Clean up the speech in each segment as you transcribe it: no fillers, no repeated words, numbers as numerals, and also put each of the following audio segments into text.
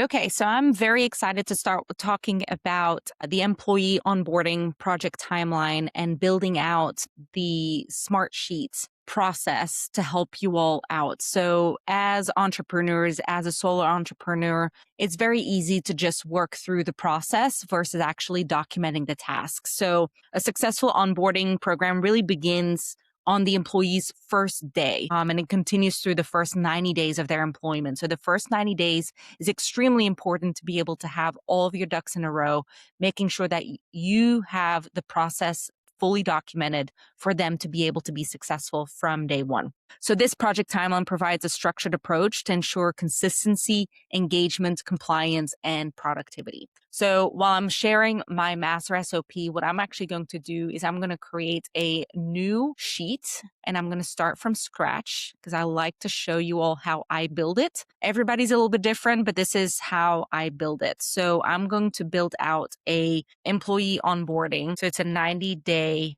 Okay, so I'm very excited to start talking about the employee onboarding project timeline and building out the smart sheets process to help you all out. So, as entrepreneurs, as a solo entrepreneur, it's very easy to just work through the process versus actually documenting the tasks. So, a successful onboarding program really begins on the employee's first day, and it continues through the first 90 days of their employment. So, the first 90 days is extremely important to be able to have all of your ducks in a row, making sure that you have the process fully documented for them to be able to be successful from day one. So this project timeline provides a structured approach to ensure consistency, engagement, compliance, and productivity. So while I'm sharing my master SOP, what I'm actually going to do is I'm going to create a new sheet and I'm going to start from scratch because I like to show you all how I build it. Everybody's a little bit different, but this is how I build it. So I'm going to build out a employee onboarding. So it's a 90-day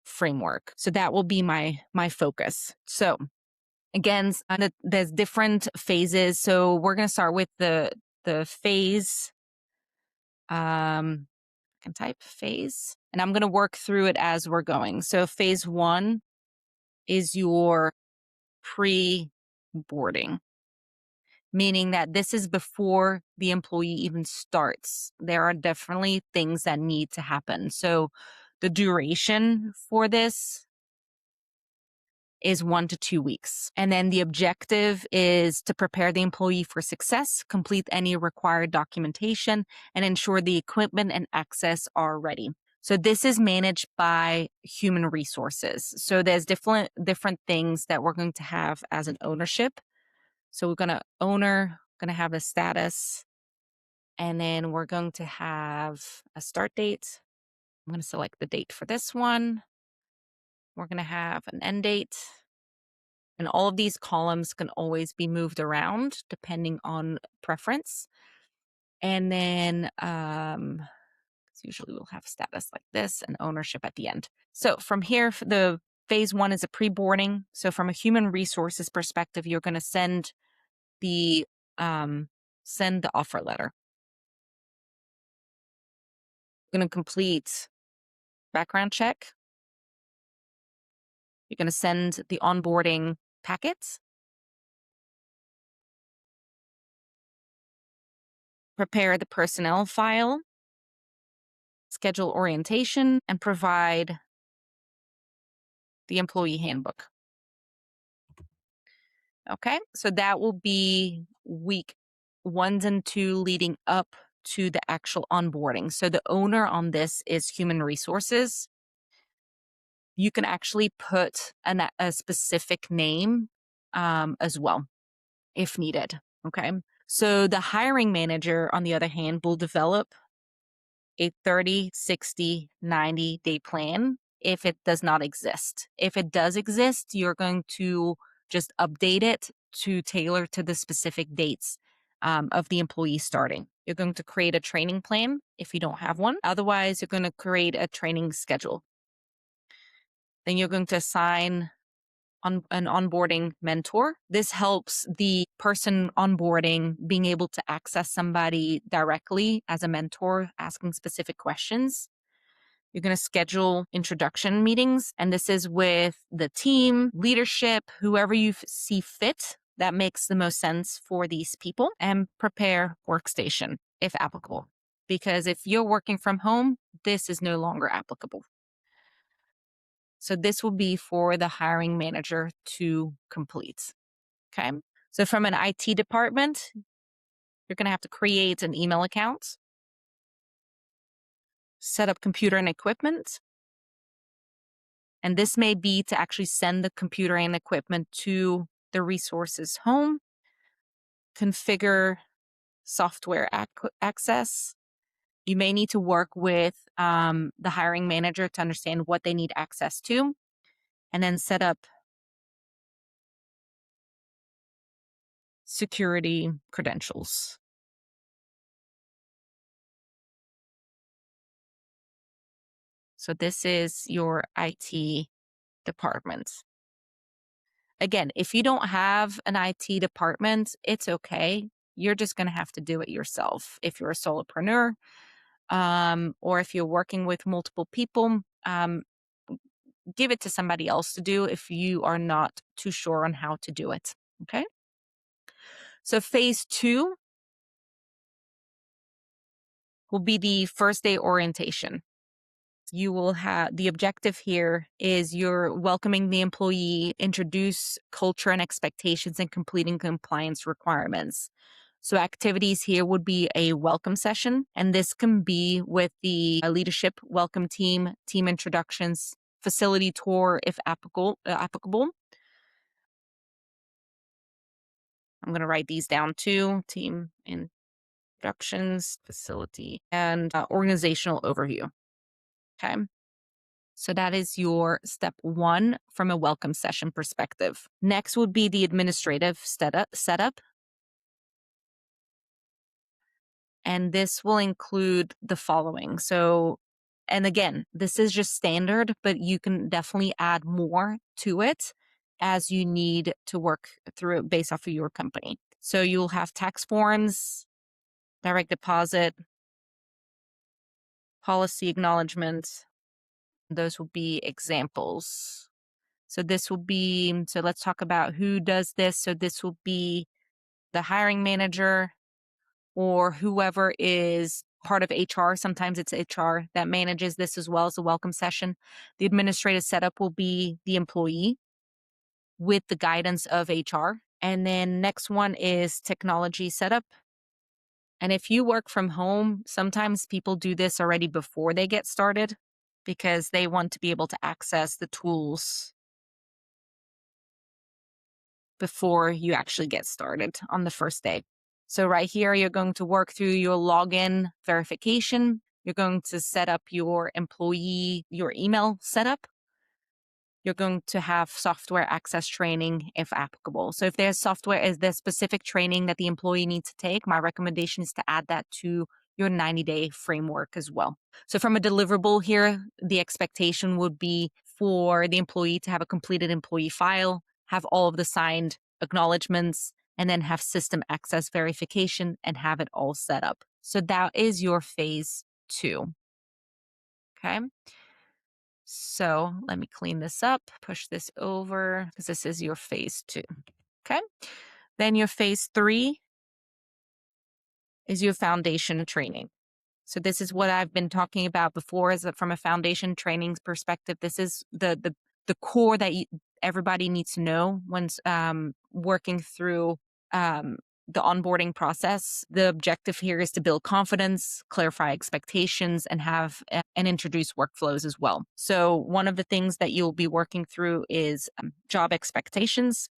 framework. So that will be my focus. So again, there's different phases. So we're going to start with the phase. I can type phase, and I'm going to work through it as we're going. So phase 1 is your pre-boarding, meaning that this is before the employee even starts. There are definitely things that need to happen. So the duration for this is 1 to 2 weeks. And then the objective is to prepare the employee for success, complete any required documentation, and ensure the equipment and access are ready. So this is managed by human resources. So there's different things that we're going to have as an ownership. So we're going to have a status, and then we're going to have a start date. I'm going to select the date for this one. We're going to have an end date. And all of these columns can always be moved around depending on preference. And then usually we'll have status like this and ownership at the end. So from here, the phase 1 is a pre-boarding. So from a human resources perspective, you're going to send the offer letter. You're going to complete background check. You're going to send the onboarding packets. Prepare the personnel file, schedule orientation, and provide the employee handbook. Okay, so that will be week 1 and 2 leading up to the actual onboarding. So the owner on this is human resources. You can actually put a specific name as well if needed. Okay, so the hiring manager, on the other hand, will develop a 30, 60, 90-day plan if it does not exist. If it does exist, you're going to just update it to tailor to the specific dates of the employee starting. You're going to create a training plan if you don't have one. Otherwise, you're going to create a training schedule. Then you're going to assign an onboarding mentor. This helps the person onboarding being able to access somebody directly as a mentor, asking specific questions. You're going to schedule introduction meetings, and this is with the team, leadership, whoever you see fit that makes the most sense for these people, and prepare workstation if applicable. Because if you're working from home, this is no longer applicable. So this will be for the hiring manager to complete. Okay. So from an IT department, you're going to have to create an email account, set up computer and equipment. And this may be to actually send the computer and equipment to the resources home, configure software access. You may need to work with the hiring manager to understand what they need access to, and then set up security credentials. So this is your IT department. Again, if you don't have an IT department, it's okay. You're just going to have to do it yourself. If you're a solopreneur, or if you're working with multiple people, give it to somebody else to do if you are not too sure on how to do it. Okay. So phase 2 will be the first day orientation. You will have the objective here is you're welcoming the employee, introduce culture and expectations, and completing compliance requirements. So activities here would be a welcome session, and this can be with the leadership welcome team, team introductions, facility tour if applicable. I'm going to write these down too: team introductions, facility, and organizational overview. Okay. So that is your step 1 from a welcome session perspective. Next would be the administrative setup. And this will include the following. So, and again, this is just standard, but you can definitely add more to it as you need to work through it based off of your company. So you'll have tax forms, direct deposit, policy acknowledgement. Those will be examples. So this will be, so let's talk about who does this. So this will be the hiring manager or whoever is part of HR. Sometimes it's HR that manages this as well as the welcome session. The administrative setup will be the employee with the guidance of HR. And then next one is technology setup. And if you work from home, sometimes people do this already before they get started because they want to be able to access the tools before you actually get started on the first day. So right here, you're going to work through your login verification. You're going to set up your employee, your email setup. You're going to have software access training if applicable. So if there's specific training that the employee needs to take, my recommendation is to add that to your 90-day framework as well. So from a deliverable here, the expectation would be for the employee to have a completed employee file, have all of the signed acknowledgements, and then have system access verification and have it all set up. So that is your phase 2. Okay. So let me clean this up, push this over because this is your phase 2. Okay. Then your phase 3 is your foundation training. So this is what I've been talking about before, is that from a foundation training perspective, this is the core that everybody needs to know when working through the onboarding process. The objective here is to build confidence, clarify expectations, and have and introduce workflows as well. So one of the things that you'll be working through is job expectations.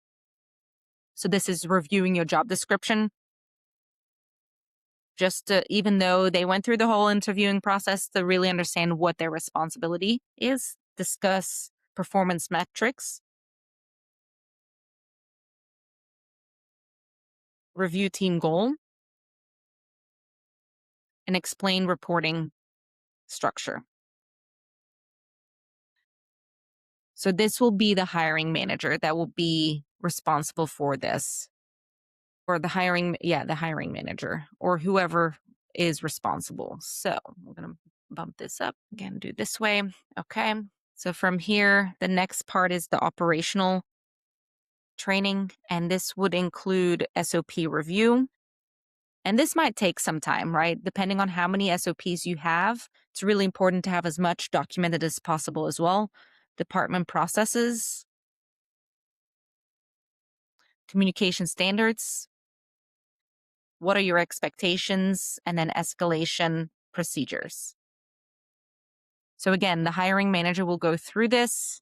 So this is reviewing your job description. Just to, even though they went through the whole interviewing process, to really understand what their responsibility is, discuss performance metrics, review team goal, and explain reporting structure. So this will be the hiring manager that will be responsible for this, or the hiring manager or whoever is responsible. So we're going to bump this up again, do this way. Okay. So from here, the next part is the operational training, and this would include SOP review. And this might take some time, right? Depending on how many SOPs you have, it's really important to have as much documented as possible as well. Department processes, communication standards, what are your expectations, and then escalation procedures. So again, the hiring manager will go through this,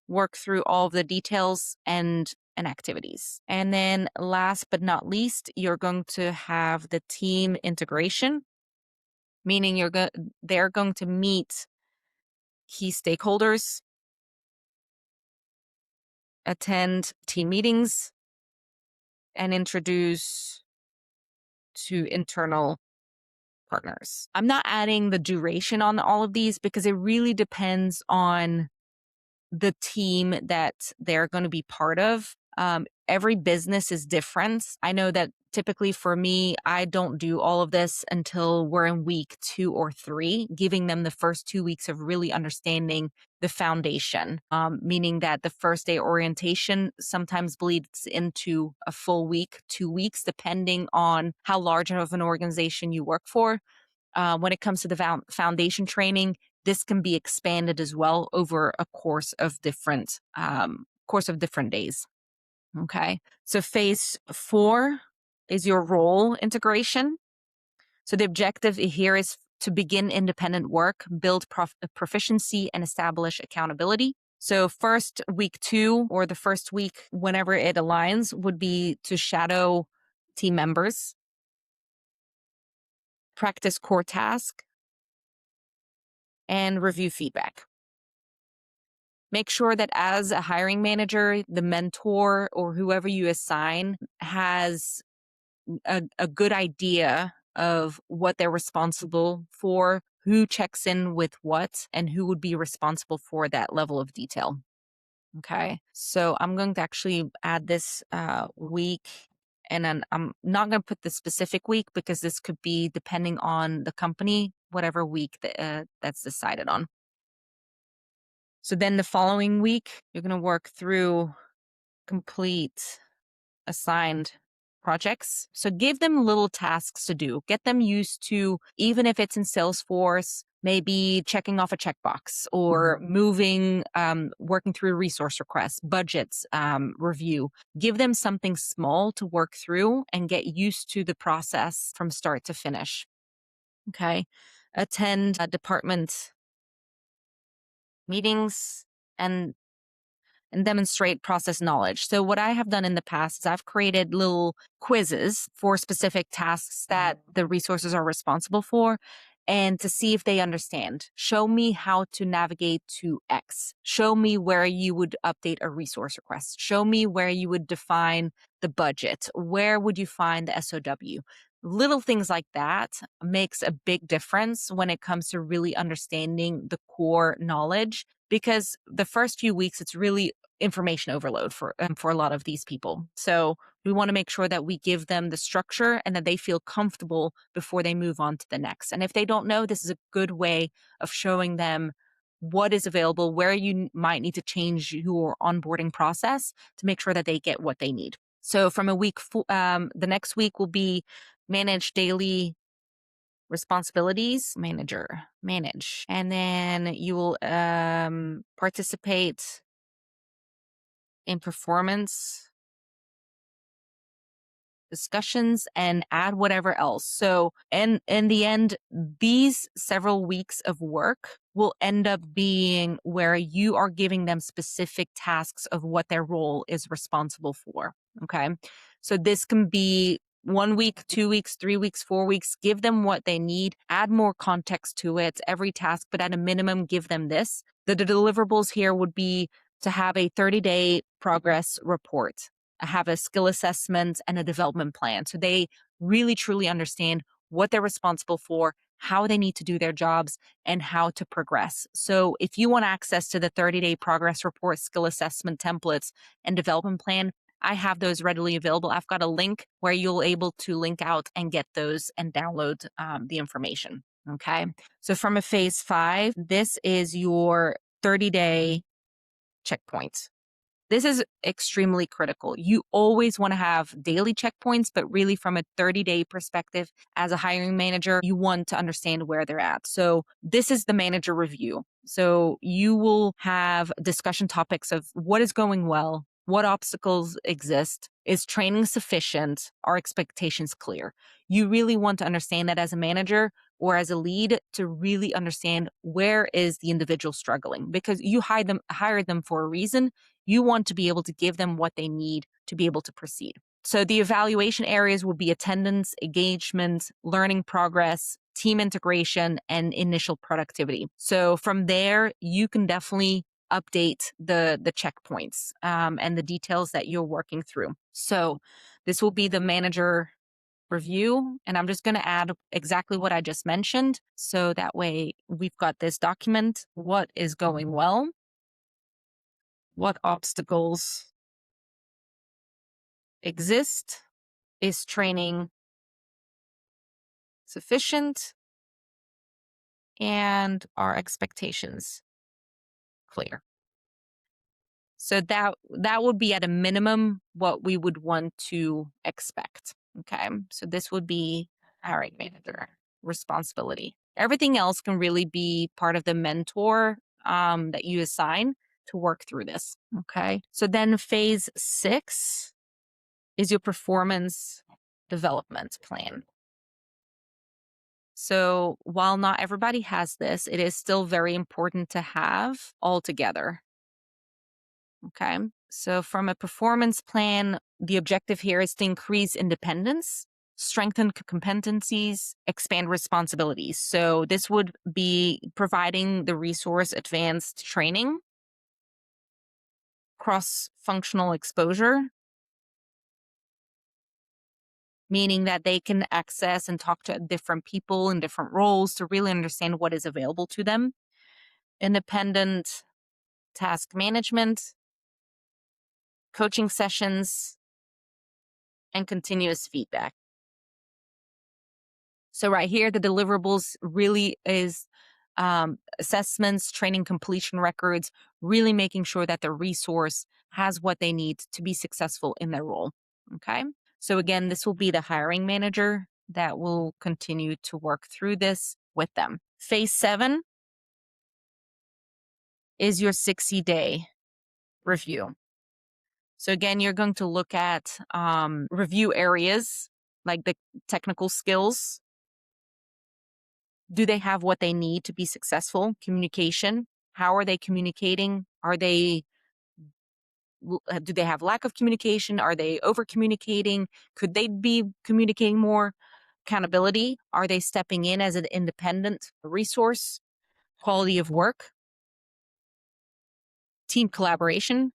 work through all of the details and activities. And then last but not least, you're going to have the team integration, meaning they're going to meet key stakeholders, attend team meetings, and introduce to internal partners. I'm not adding the duration on all of these because it really depends on the team that they're going to be part of. Every business is different. I know that typically for me, I don't do all of this until we're in week 2 or 3, giving them the first 2 weeks of really understanding the foundation, meaning that the first day orientation sometimes bleeds into a full week, 2 weeks, depending on how large of an organization you work for. When it comes to the foundation training, this can be expanded as well over a course of different days. Okay. So phase 4 is your role integration. So the objective here is to begin independent work, build proficiency, and establish accountability. So first week 2 or the first week, whenever it aligns, would be to shadow team members, practice core task, and review feedback. Make sure that as a hiring manager, the mentor or whoever you assign has a good idea of what they're responsible for, who checks in with what, and who would be responsible for that level of detail. Okay. So I'm going to actually add this week. And then I'm not going to put the specific week because this could be depending on the company, whatever week that's decided on. So then the following week, you're going to work through complete assigned projects. So give them little tasks to do. Get them used to, even if it's in Salesforce, maybe checking off a checkbox or moving, working through resource requests, budgets, review. Give them something small to work through and get used to the process from start to finish. Okay. Attend department meetings and demonstrate process knowledge. So what I have done in the past is I've created little quizzes for specific tasks that the resources are responsible for and to see if they understand. Show me how to navigate to X. Show me where you would update a resource request. Show me where you would define the budget. Where would you find the SOW? Little things like that makes a big difference when it comes to really understanding the core knowledge, because the first few weeks it's really information overload for a lot of these people. So we want to make sure that we give them the structure and that they feel comfortable before they move on to the next. And if they don't know, this is a good way of showing them what is available, where you might need to change your onboarding process to make sure that they get what they need. So from the next week will be manage daily responsibilities, manage. And then you will participate in performance discussions and add whatever else. So in the end, these several weeks of work will end up being where you are giving them specific tasks of what their role is responsible for. Okay. So this can be 1 week, 2 weeks, 3 weeks, 4 weeks. Give them what they need, add more context to it, every task, but at a minimum, give them this. The deliverables here would be to have a 30-day progress report, have a skill assessment and a development plan. So they really truly understand what they're responsible for, how they need to do their jobs, and how to progress. So if you want access to the 30-day progress report, skill assessment templates, and development plan, I have those readily available. I've got a link where you'll able to link out and get those and download the information. Okay. So from a phase 5, this is your 30-day checkpoint. This is extremely critical. You always want to have daily checkpoints, but really from a 30-day perspective, as a hiring manager, you want to understand where they're at. So this is the manager review. So you will have discussion topics of what is going well, what obstacles exist, is training sufficient, are expectations clear? You really want to understand that as a manager or as a lead to really understand where is the individual struggling, because you hired them for a reason. You want to be able to give them what they need to be able to proceed. So the evaluation areas would be attendance, engagement, learning progress, team integration, and initial productivity. So from there, you can definitely update the checkpoints and the details that you're working through. So this will be the manager review, and I'm just going to add exactly what I just mentioned. So that way we've got this document, what is going well, what obstacles exist? Is training sufficient? And are expectations clear? So that would be at a minimum what we would want to expect. Okay. So this would be hiring manager responsibility. Everything else can really be part of the mentor that you assign to work through this. Okay. So then phase 6 is your performance development plan. So while not everybody has this, it is still very important to have all together. Okay. So from a performance plan, the objective here is to increase independence, strengthen competencies, expand responsibilities. So this would be providing the resource advanced training, cross functional exposure, meaning that they can access and talk to different people in different roles to really understand what is available to them, independent task management, coaching sessions, and continuous feedback. So right here, the deliverables really is assessments, training completion records, really making sure that the resource has what they need to be successful in their role. Okay. So again, this will be the hiring manager that will continue to work through this with them. Phase 7 is your 60-day review. So again, you're going to look at review areas like the technical skills. Do they have what they need to be successful? Communication. How are they communicating? Do they have lack of communication? Are they over communicating? Could they be communicating more? Accountability. Are they stepping in as an independent resource? Quality of work, team collaboration,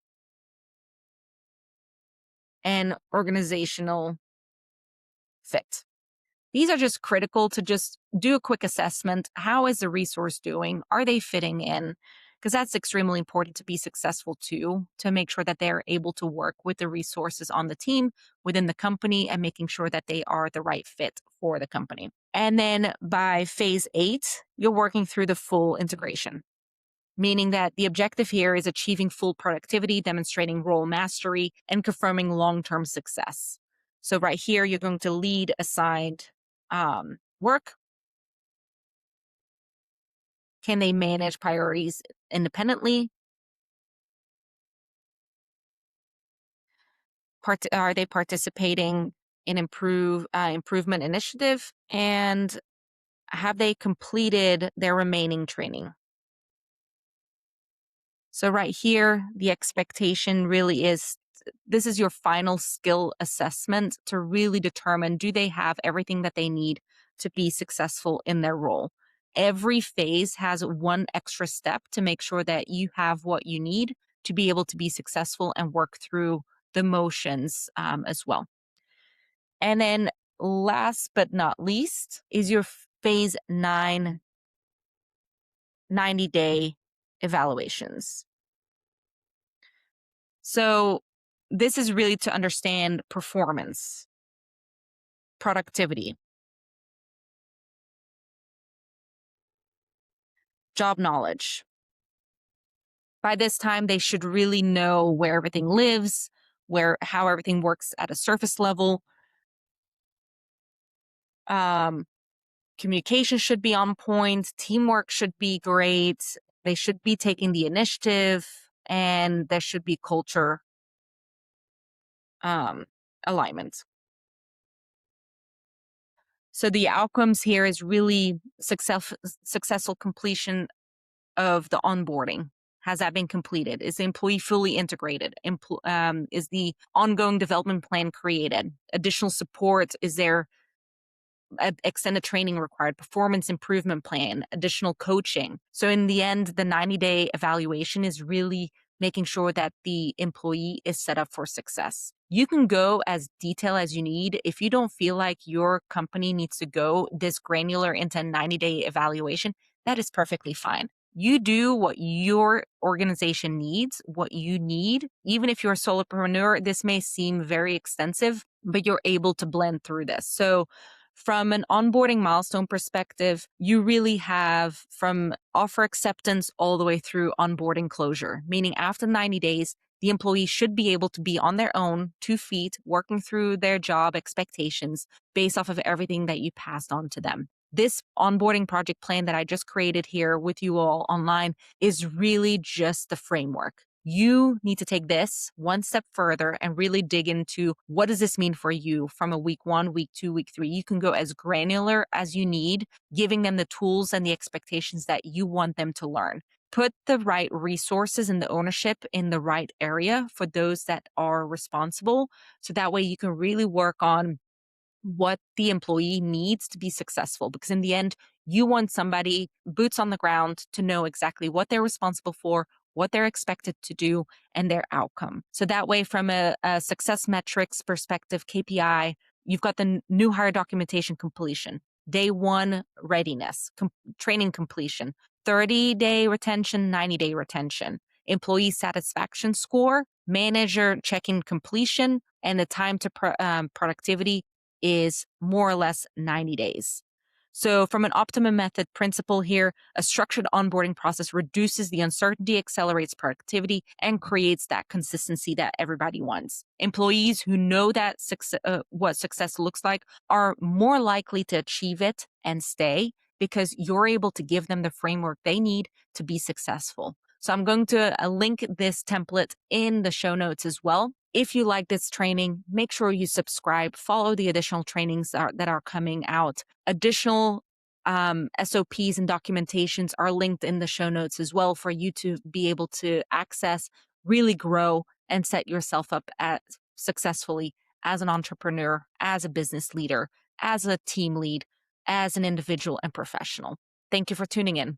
and organizational fit. These are just critical to just do a quick assessment. How is the resource doing? Are they fitting in? Because that's extremely important to be successful too, to make sure that they're able to work with the resources on the team within the company and making sure that they are the right fit for the company. And then by phase 8, you're working through the full integration, meaning that the objective here is achieving full productivity, demonstrating role mastery, and confirming long-term success. So right here, you're going to lead assigned work. Can they manage priorities independently? Are they participating in improvement initiative? And have they completed their remaining training? So right here, the expectation really is this is your final skill assessment to really determine, do they have everything that they need to be successful in their role? Every phase has one extra step to make sure that you have what you need to be able to be successful and work through the motions as well. And then last but not least is your phase 9 90-day evaluations. So this is really to understand performance, productivity, job knowledge. By this time, they should really know where everything lives, how everything works at a surface level. Communication should be on point. Teamwork should be great. They should be taking the initiative, and there should be culture alignment. So the outcomes here is really successful completion of the onboarding. Has that been completed? Is the employee fully integrated? Is the ongoing development plan created? Additional support? Is there extended training required? Performance improvement plan? Additional coaching? So in the end, the 90-day evaluation is really making sure that the employee is set up for success. You can go as detailed as you need. If you don't feel like your company needs to go this granular into a 90-day evaluation, that is perfectly fine. You do what your organization needs, what you need. Even if you're a solopreneur, this may seem very extensive, but you're able to blend through this. So, from an onboarding milestone perspective, you really have from offer acceptance all the way through onboarding closure, meaning after 90 days, the employee should be able to be on their own, 2 feet, working through their job expectations based off of everything that you passed on to them. This onboarding project plan that I just created here with you all online is really just the framework. You need to take this one step further and really dig into what does this mean for you from a week 1, week 2, week 3. You can go as granular as you need, giving them the tools and the expectations that you want them to learn. Put the right resources and the ownership in the right area for those that are responsible. So that way you can really work on what the employee needs to be successful. Because in the end, you want somebody boots on the ground to know exactly what they're responsible for, what they're expected to do, and their outcome. So that way, from a success metrics perspective, KPI, you've got the new hire documentation completion, day one readiness, training completion, 30-day retention, 90-day retention, employee satisfaction score, manager checking completion, and the time to productivity is more or less 90 days. So, from an Optima method principle here, a structured onboarding process reduces the uncertainty, accelerates productivity, and creates that consistency that everybody wants. Employees who know that what success looks like are more likely to achieve it and stay because you're able to give them the framework they need to be successful. So, I'm going to link this template in the show notes as well. If you like this training, make sure you subscribe, follow the additional trainings that are coming out. Additional SOPs and documentations are linked in the show notes as well for you to be able to access, really grow, and set yourself up successfully as an entrepreneur, as a business leader, as a team lead, as an individual and professional. Thank you for tuning in.